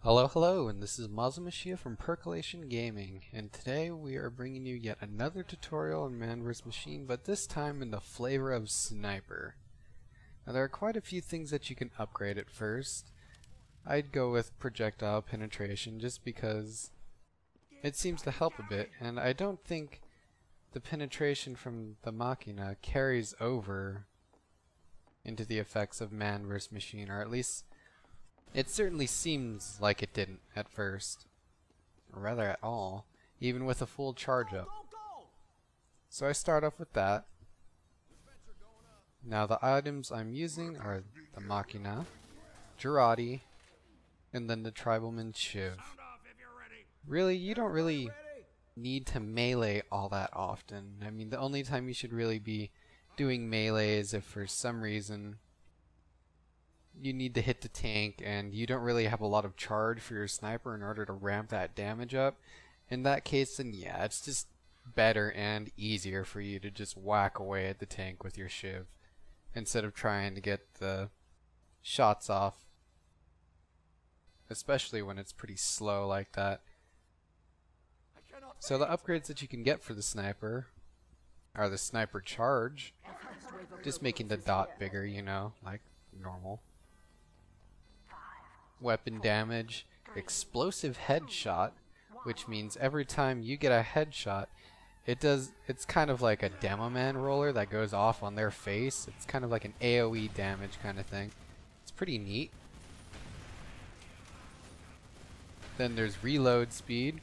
Hello, and this is Mazamashia from Percolation Gaming, and today we are bringing you yet another tutorial on Man vs. Machine, but this time in the flavor of Sniper. Now there are quite a few things that you can upgrade at first. I'd go with projectile penetration just because it seems to help a bit, and I don't think the penetration from the Machina carries over into the effects of Man vs. Machine, or at least it certainly seems like it didn't at first, or rather at all, even with a full charge up. So I start off with that. Now the items I'm using are the Machina, Jarate, and then the Tribalman Shiv. Really, you don't really need to melee all that often. I mean, the only time you should really be doing melee is if for some reason you need to hit the tank and you don't really have a lot of charge for your sniper in order to ramp that damage up. In that case, then yeah, it's just better and easier for you to just whack away at the tank with your Shiv instead of trying to get the shots off, especially when it's pretty slow like that. So the upgrades that you can get for the sniper are the Sniper Charge, just making the dot bigger, you know, like normal. Weapon damage, explosive headshot, which means every time you get a headshot, it's kind of like a Demo Man roller that goes off on their face. It's kind of like an AoE damage kind of thing. It's pretty neat. Then there's reload speed,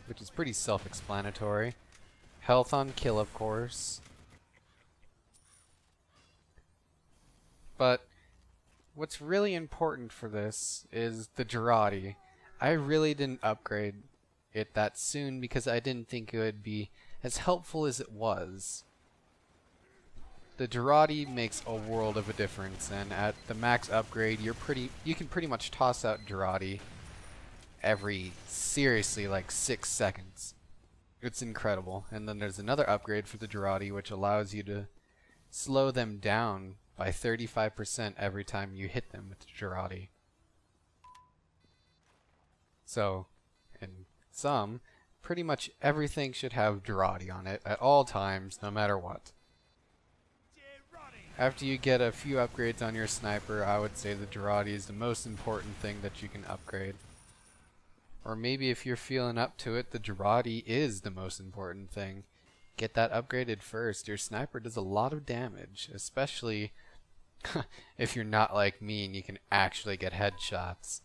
which is pretty self-explanatory. Health on kill, of course. But what's really important for this is the Jarate. I really didn't upgrade it that soon because I didn't think it would be as helpful as it was. The Jarate makes a world of a difference, and at the max upgrade you can pretty much toss out Jarate every, seriously, like 6 seconds. It's incredible. And then there's another upgrade for the Jarate which allows you to slow them down by 35% every time you hit them with the Jarate. So, in sum, pretty much everything should have Jarate on it at all times, no matter what. After you get a few upgrades on your sniper, I would say the Jarate is the most important thing that you can upgrade. Or maybe if you're feeling up to it, the Jarate is the most important thing. Get that upgraded first. Your sniper does a lot of damage, especially if you're not like me and you can actually get headshots.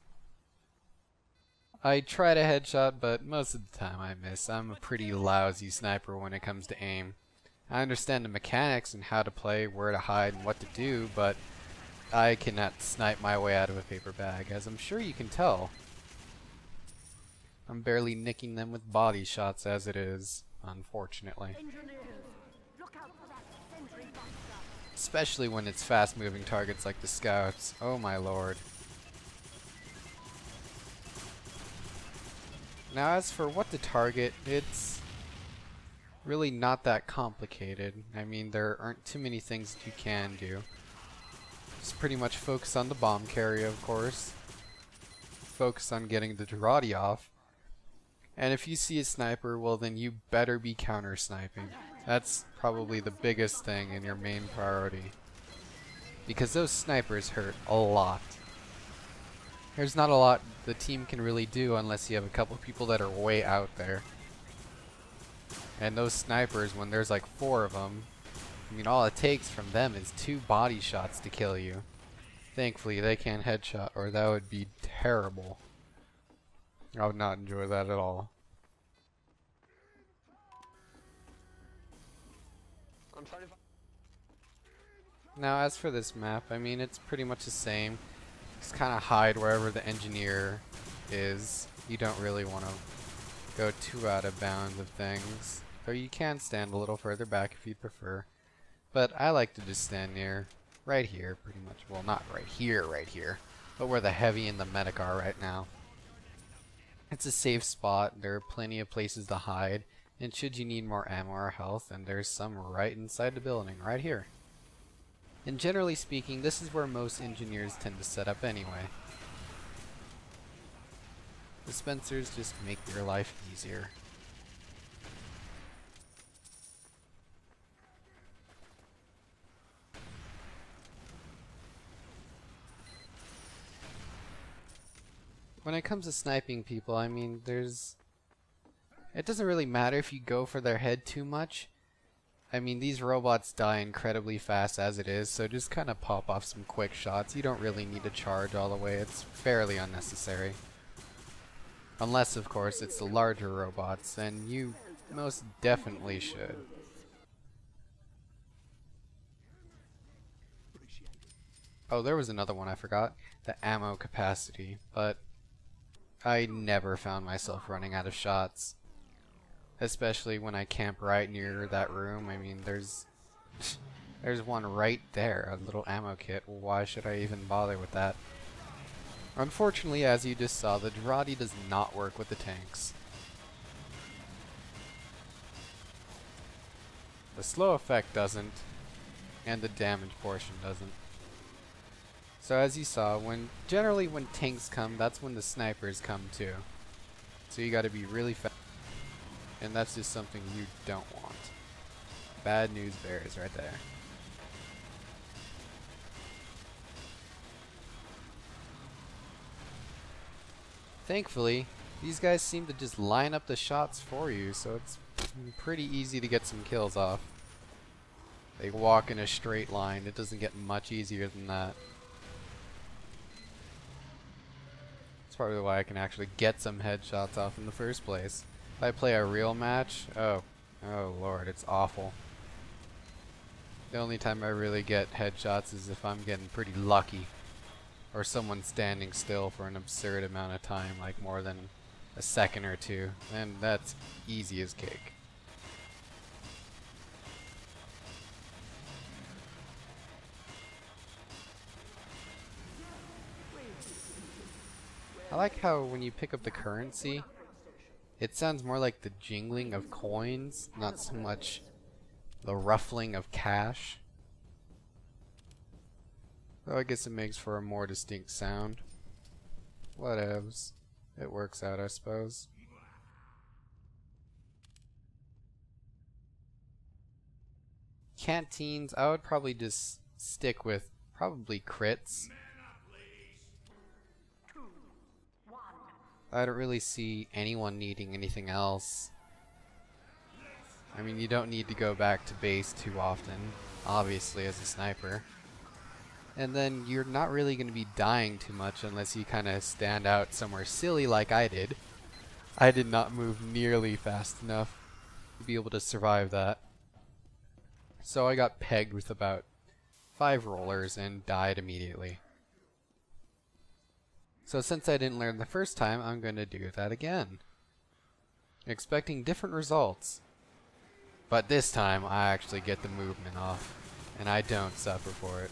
I try to headshot, but most of the time I miss. I'm a pretty lousy sniper when it comes to aim. I understand the mechanics and how to play, where to hide, and what to do, but I cannot snipe my way out of a paper bag, as I'm sure you can tell. I'm barely nicking them with body shots as it is, unfortunately. Especially when it's fast-moving targets like the scouts. Oh my lord. Now as for what to target, it's really not that complicated. I mean, there aren't too many things that you can do. Just pretty much focus on the bomb carrier, of course. Focus on getting the Jarate off. And if you see a sniper, well then you better be counter-sniping. That's probably the biggest thing and your main priority. Because those snipers hurt a lot. There's not a lot the team can really do unless you have a couple people that are way out there. And those snipers, when there's like 4 of them, I mean all it takes from them is 2 body shots to kill you. Thankfully they can't headshot, or that would be terrible. I would not enjoy that at all. Now as for this map, I mean it's pretty much the same. Just kind of hide wherever the engineer is. You don't really want to go too out of bounds of things. Though you can stand a little further back if you'd prefer. But I like to just stand near right here pretty much. Well, not right here, but where the heavy and the medic are right now. It's a safe spot. There are plenty of places to hide, and should you need more ammo or health, then there's some right inside the building, right here. And generally speaking, this is where most engineers tend to set up anyway. Dispensers just make your life easier. When it comes to sniping people, I mean, it doesn't really matter if you go for their head too much. I mean, these robots die incredibly fast as it is, so just kind of pop off some quick shots. You don't really need to charge all the way. It's fairly unnecessary. Unless, of course, it's the larger robots, then you most definitely should. Oh, there was another one I forgot. The ammo capacity, but I never found myself running out of shots. Especially when I camp right near that room. I mean, there's one right there, a little ammo kit. Well, why should I even bother with that? Unfortunately, as you just saw, the Jarate does not work with the tanks. The slow effect doesn't, and the damage portion doesn't. So as you saw, generally when tanks come, that's when the snipers come too. So you gotta be really fast. And that's just something you don't want. Bad news bears right there. Thankfully, these guys seem to just line up the shots for you, so it's pretty easy to get some kills off. They walk in a straight line. It doesn't get much easier than that. That's probably why I can actually get some headshots off in the first place. If I play a real match, oh lord, it's awful. The only time I really get headshots is if I'm getting pretty lucky. Or someone standing still for an absurd amount of time, like more than a second or two. And that's easy as cake. I like how when you pick up the currency, it sounds more like the jingling of coins, not so much the ruffling of cash. Though I guess it makes for a more distinct sound. Whatevs. It works out, I suppose. Canteens, I would probably just stick with probably crits. I don't really see anyone needing anything else. I mean, you don't need to go back to base too often, obviously, as a sniper. And then you're not really going to be dying too much unless you kind of stand out somewhere silly like I did. I did not move nearly fast enough to be able to survive that. So I got pegged with about 5 rollers and died immediately. So since I didn't learn the first time, I'm going to do that again. Expecting different results. But this time, I actually get the movement off. And I don't suffer for it.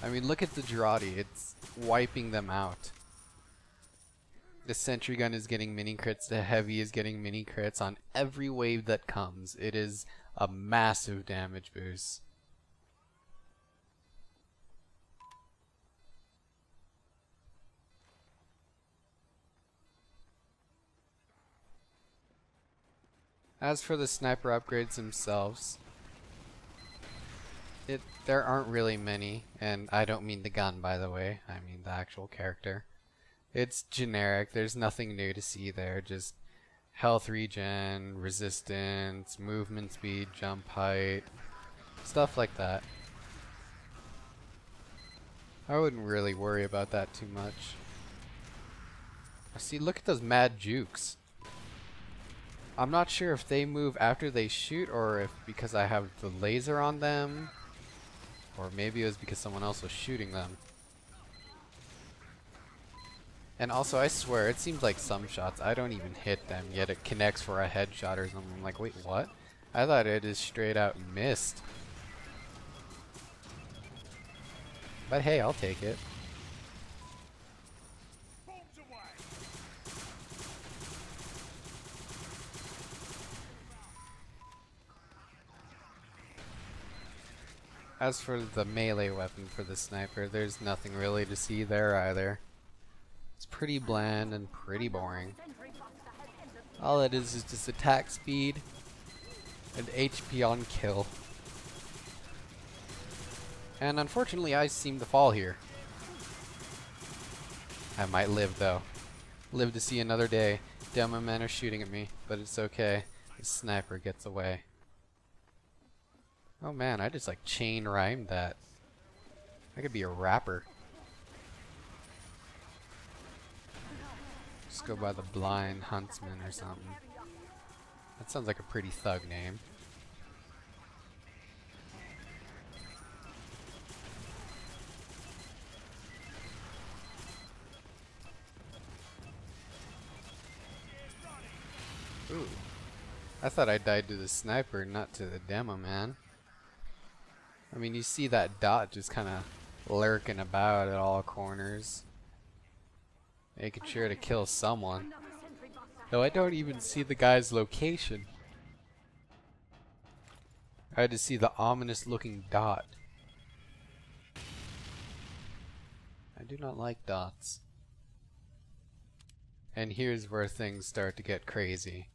I mean, look at the Jarate. It's wiping them out. The sentry gun is getting mini crits. The heavy is getting mini crits on every wave that comes. It is a massive damage boost. As for the sniper upgrades themselves, there aren't really many, and I don't mean the gun, by the way. I mean the actual character. It's generic. There's nothing new to see there. Just health regen, resistance, movement speed, jump height, stuff like that. I wouldn't really worry about that too much. See, look at those mad jukes. I'm not sure if they move after they shoot or if because I have the laser on them, or maybe it was because someone else was shooting them. And also, I swear, it seems like some shots I don't even hit them, yet it connects for a headshot or something. I'm like, wait, what? I thought it is straight out missed. But hey, I'll take it. As for the melee weapon for the sniper, there's nothing really to see there either. It's pretty bland and pretty boring. All it is just attack speed and HP on kill. And unfortunately I seem to fall here. I might live though. Live to see another day. Demo men are shooting at me, but it's okay. The sniper gets away. Oh man, I just like chain rhymed that. I could be a rapper. Just go by the Blind Huntsman or something. That sounds like a pretty thug name. Ooh. I thought I died to the sniper, not to the demo man. I mean, you see that dot just kind of lurking about at all corners, making sure to kill someone. Though I don't even see the guy's location. I had to see the ominous looking dot. I do not like dots. And here's where things start to get crazy.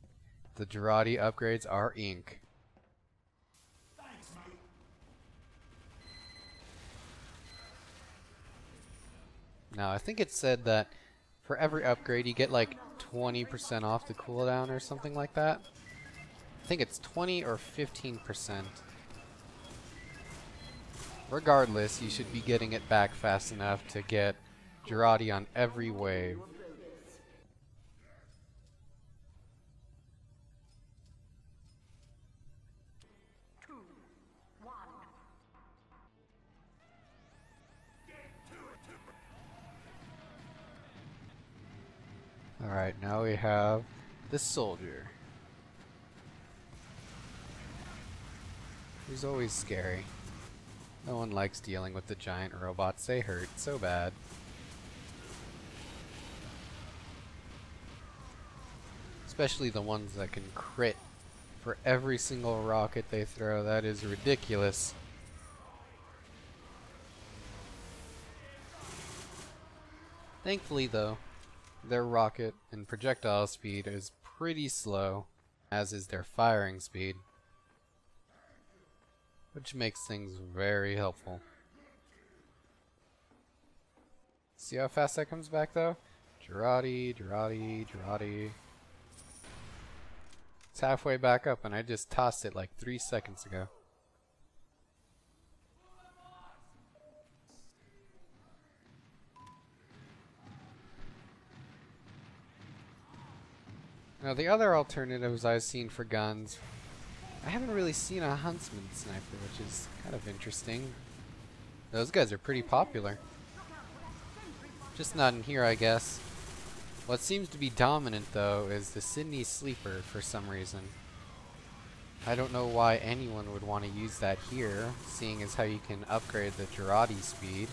The Jarate upgrades are ink. Now I think it said that for every upgrade you get like 20% off the cooldown or something like that. I think it's 20 or 15%. Regardless, you should be getting it back fast enough to get Jarate on every wave. Alright, now we have the soldier. He's always scary. No one likes dealing with the giant robots, they hurt so bad. Especially the ones that can crit for every single rocket they throw. That is ridiculous. Thankfully though, their rocket and projectile speed is pretty slow, as is their firing speed, which makes things very helpful. See how fast that comes back though? Jarate, Jarate, Jarate. It's halfway back up and I just tossed it like 3 seconds ago. Now the other alternatives I've seen for guns, I haven't really seen a huntsman sniper, which is kind of interesting. Those guys are pretty popular. Just not in here, I guess. What seems to be dominant though is the Sydney Sleeper for some reason. I don't know why anyone would want to use that here, seeing as how you can upgrade the Jarate speed.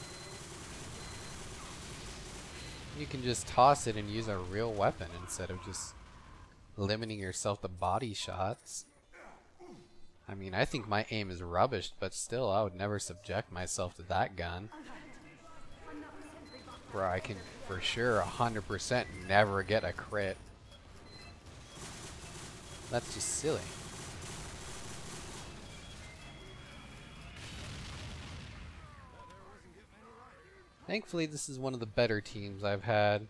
You can just toss it and use a real weapon instead of just limiting yourself to body shots. I mean, I think my aim is rubbish, but still, I would never subject myself to that gun. Where I can, for sure, 100% never get a crit. That's just silly. Thankfully, this is one of the better teams I've had.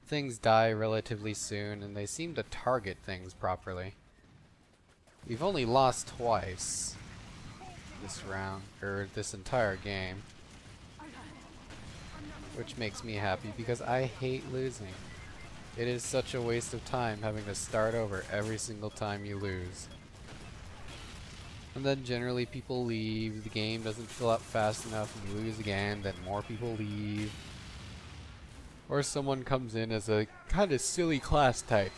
Things die relatively soon, and they seem to target things properly. We've only lost twice this round, or this entire game, which makes me happy because I hate losing. It is such a waste of time having to start over every single time you lose. And then generally people leave, the game doesn't fill up fast enough, and you lose again, then more people leave. Or someone comes in as a kind of silly class type.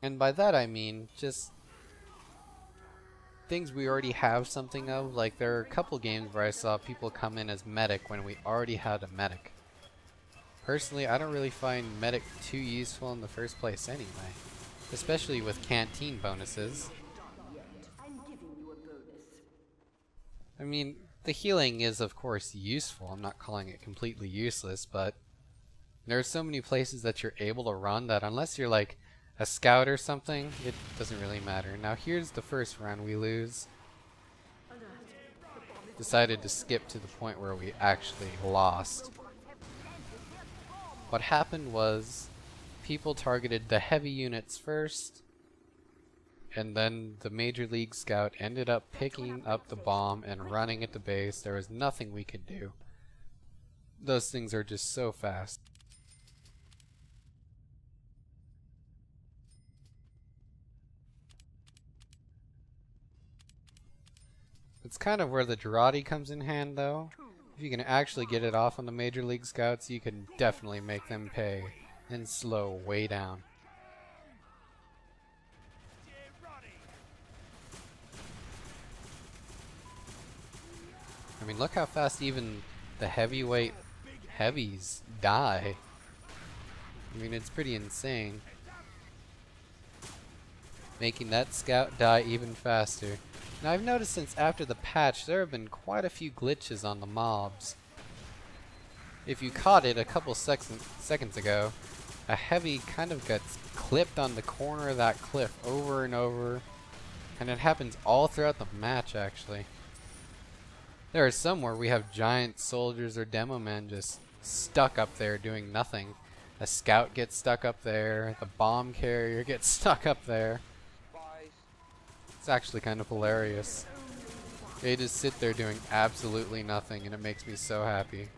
And by that I mean just things we already have something of. Like there are a couple games where I saw people come in as medic when we already had a medic. Personally, I don't really find medic too useful in the first place anyway. Especially with canteen bonuses. I mean, The healing is of course useful, I'm not calling it completely useless, but there are so many places that you're able to run that unless you're like a scout or something, it doesn't really matter. Now here's the first round we lose. Decided to skip to the point where we actually lost. What happened was people targeted the heavy units first, and then the Major League Scout ended up picking up the bomb and running at the base. There was nothing we could do. Those things are just so fast. It's kind of where the Jarate comes in hand, though. If you can actually get it off on the Major League Scouts, you can definitely make them pay and slow way down. I mean, look how fast even the heavyweight heavies die. I mean, it's pretty insane. Making that scout die even faster. Now I've noticed since after the patch there have been quite a few glitches on the mobs. If you caught it a couple seconds ago, a heavy kind of gets clipped on the corner of that cliff over and over, and it happens all throughout the match actually. There are some where we have giant soldiers or demo men just stuck up there doing nothing. A scout gets stuck up there, the bomb carrier gets stuck up there. It's actually kind of hilarious. They just sit there doing absolutely nothing and it makes me so happy.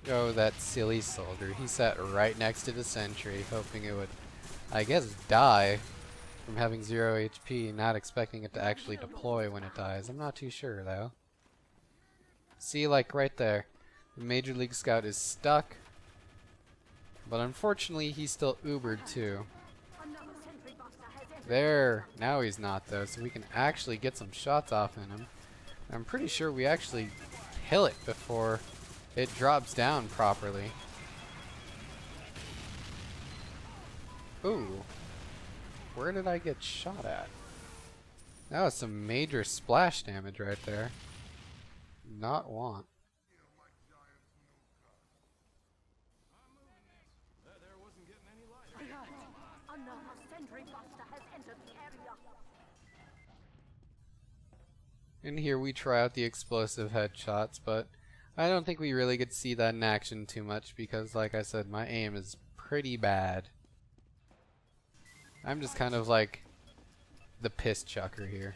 Oh, that silly soldier. He sat right next to the sentry hoping it would, I guess, die from having 0 HP, not expecting it to actually deploy when it dies. I'm not too sure though. See, like right there, the Major League Scout is stuck. But unfortunately, he's still Ubered too. There, now he's not though, so we can actually get some shots off in him. I'm pretty sure we actually kill it before it drops down properly. Ooh, where did I get shot at? That was some major splash damage right there. Not want. And here we try out the explosive headshots, but I don't think we really get to see that in action too much because, like I said, my aim is pretty bad. I'm just kind of like the piss chucker here.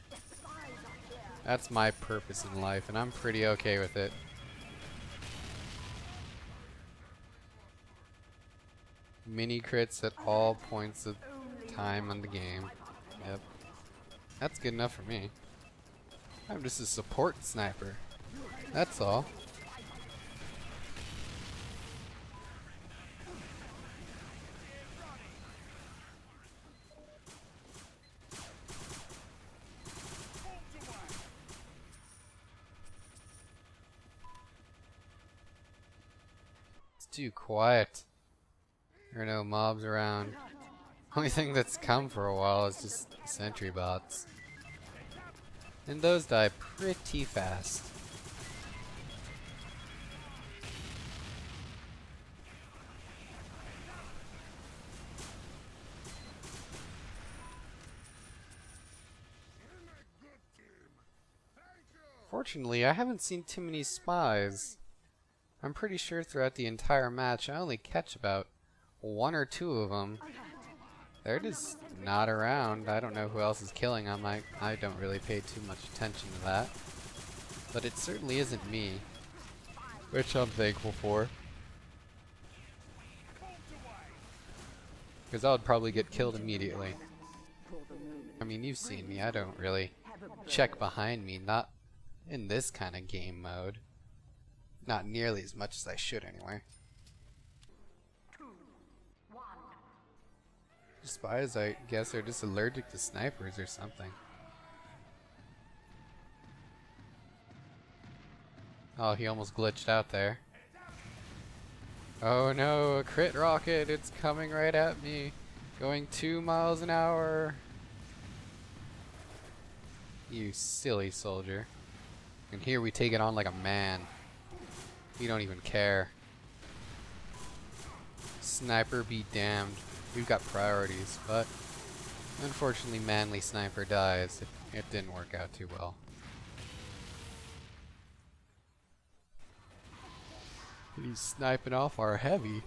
That's my purpose in life, and I'm pretty okay with it. Mini crits at all points of time on the game. Yep. That's good enough for me. I'm just a support sniper. That's all. It's too quiet. There are no mobs around. Only thing that's come for a while is just sentry bots. And those die pretty fast. Fortunately, I haven't seen too many spies. I'm pretty sure throughout the entire match I only catch about 1 or 2 of them. They're just not around. I don't know who else is killing them. I don't really pay too much attention to that. But it certainly isn't me, which I'm thankful for. Because I would probably get killed immediately. I mean, you've seen me. I don't really check behind me. Not in this kind of game mode. Not nearly as much as I should anyway. Spies, I guess, are just allergic to snipers or something. Oh, he almost glitched out there. Oh no, a crit rocket! It's coming right at me. Going 2 miles an hour. You silly soldier. And here we take it on like a man. We don't even care. Sniper be damned. We've got priorities, but unfortunately manly sniper dies. It didn't work out too well. He's sniping off our heavy.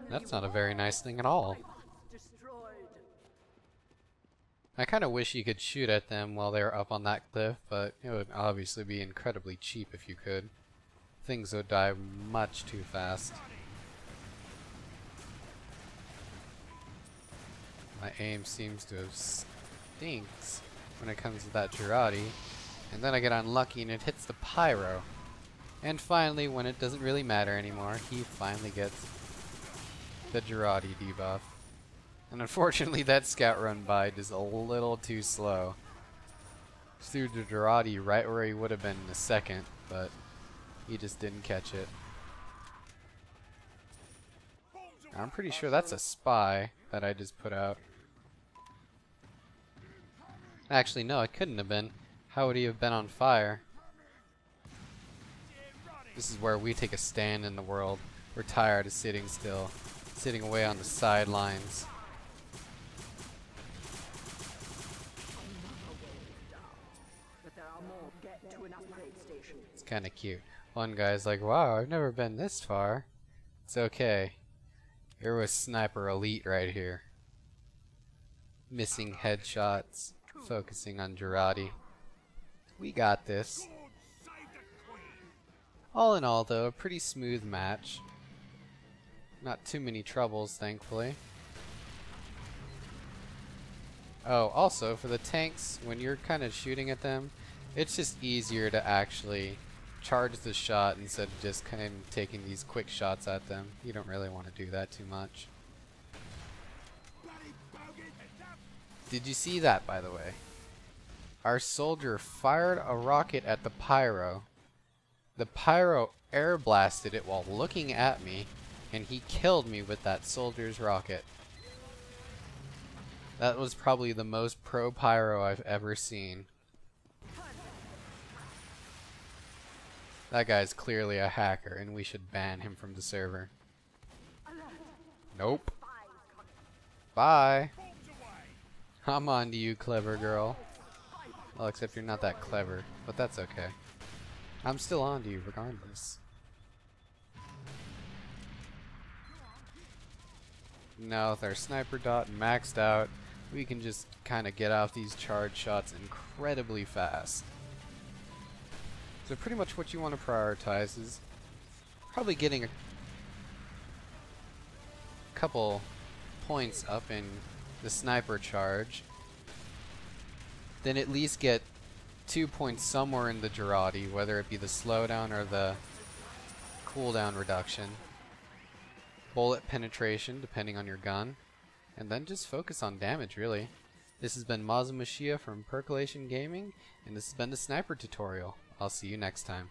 That's not a very nice thing at all. I kind of wish you could shoot at them while they're up on that cliff, but it would obviously be incredibly cheap if you could. Things would die much too fast. My aim seems to have stinks when it comes to that Jarate. And then I get unlucky and it hits the pyro. And finally, when it doesn't really matter anymore, he finally gets the Jarate debuff. And unfortunately that scout run by is a little too slow. Threw the Jarate right where he would have been in a second, but he just didn't catch it. I'm pretty sure that's a spy that I just put out. Actually, no, it couldn't have been. How would he have been on fire? This is where we take a stand in the world. We're tired of sitting still, sitting away on the sidelines. It's kind of cute. One guy's like, wow, I've never been this far. It's okay. You're a sniper elite right here. Missing headshots, focusing on Jarate. We got this. All in all, though, a pretty smooth match. Not too many troubles, thankfully. Oh, also, for the tanks, when you're kind of shooting at them, it's just easier to actually charge the shot instead of just kind of taking these quick shots at them. You don't really want to do that too much. Did you see that, by the way? Our soldier fired a rocket at the pyro. The pyro air blasted it while looking at me, and he killed me with that soldier's rocket. That was probably the most pro pyro I've ever seen. That guy's clearly a hacker, and we should ban him from the server. Nope. Bye. I'm on to you, clever girl. Well, except you're not that clever, but that's okay. I'm still on to you regardless. Now with our sniper dot maxed out, we can just kind of get off these charge shots incredibly fast. So pretty much what you want to prioritize is probably getting a couple points up in the sniper charge. Then at least get 2 points somewhere in the Jarate, whether it be the slowdown or the cooldown reduction. Bullet penetration, depending on your gun. And then just focus on damage, really. This has been Mazumashia from Percolation Gaming, and this has been the Sniper Tutorial. I'll see you next time.